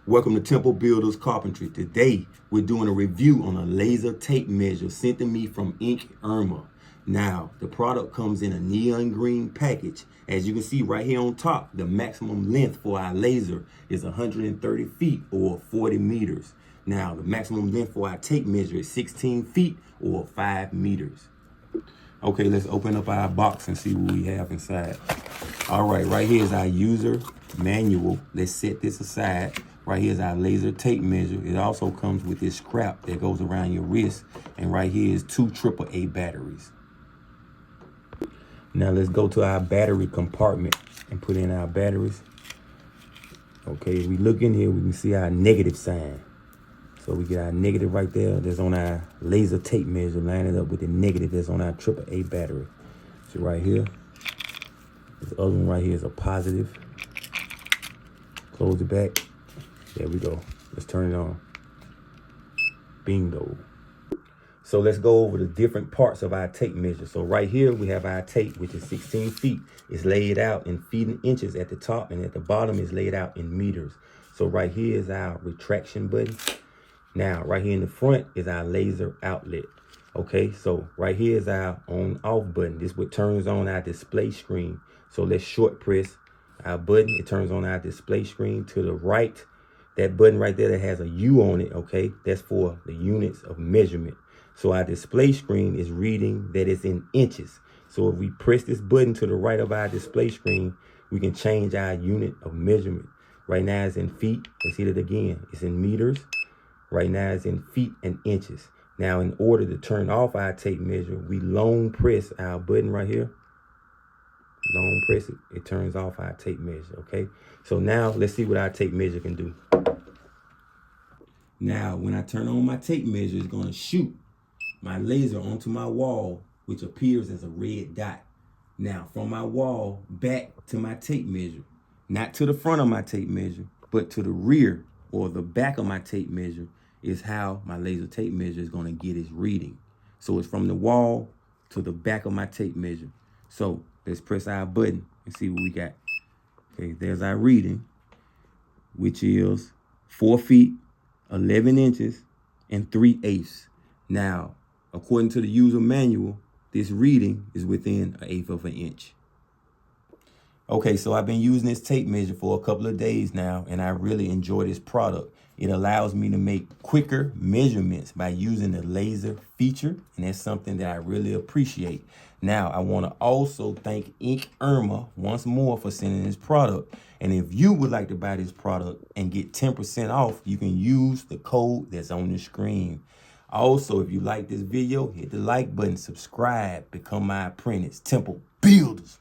Welcome to Temple Builders Carpentry. Today, we're doing a review on a laser tape measure sent to me from Inkerma. Now, the product comes in a neon green package. As you can see right here on top, the maximum length for our laser is 130 feet or 40 meters. Now, the maximum length for our tape measure is 16 feet or 5 meters. Okay, let's open up our box and see what we have inside. All right here is our user manual. Let's set this aside. Right here is our laser tape measure. It also comes with this strap that goes around your wrist. And right here is 2 AAA batteries. Now let's go to our battery compartment and put in our batteries. Okay, if we look in here, we can see our negative sign. So we get our negative right there. That's on our laser tape measure, lining up with the negative that's on our AAA battery. So right here, this other one right here is a positive. Close it back. There we go. Let's turn it on. Bingo. So let's go over the different parts of our tape measure. So right here, we have our tape, which is 16 feet. It's laid out in feet and inches at the top, and at the bottom is laid out in meters. So right here is our retraction button. Now, right here in the front is our laser outlet. Okay, so right here is our on-off button. This is what turns on our display screen. So let's short press our button. It turns on our display screen. To the right, that button right there that has a U on it, okay, that's for the units of measurement. So our display screen is reading that it's in inches. So if we press this button to the right of our display screen, we can change our unit of measurement. Right now it's in feet. Let's hit it again. It's in meters. Right now it's in feet and inches. Now, in order to turn off our tape measure, we long press our button right here. Long press it. It turns off our tape measure, okay? So now let's see what our tape measure can do. Now, when I turn on my tape measure, it's going to shoot my laser onto my wall, which appears as a red dot. Now, from my wall back to my tape measure, not to the front of my tape measure, but to the rear or the back of my tape measure, is how my laser tape measure is going to get its reading. So it's from the wall to the back of my tape measure. So let's press our button and see what we got. Okay, there's our reading, which is 4 feet, 11 inches, and 3/8. Now, according to the user manual, this reading is within 1/8 of an inch. Okay, so I've been using this tape measure for a couple of days now, and I really enjoy this product. It allows me to make quicker measurements by using the laser feature, and that's something that I really appreciate. Now, I want to also thank Inkerma once more for sending this product. And if you would like to buy this product and get 10% off, you can use the code that's on the screen. Also, if you like this video, hit the like button, subscribe, become my apprentice. Temple Builders.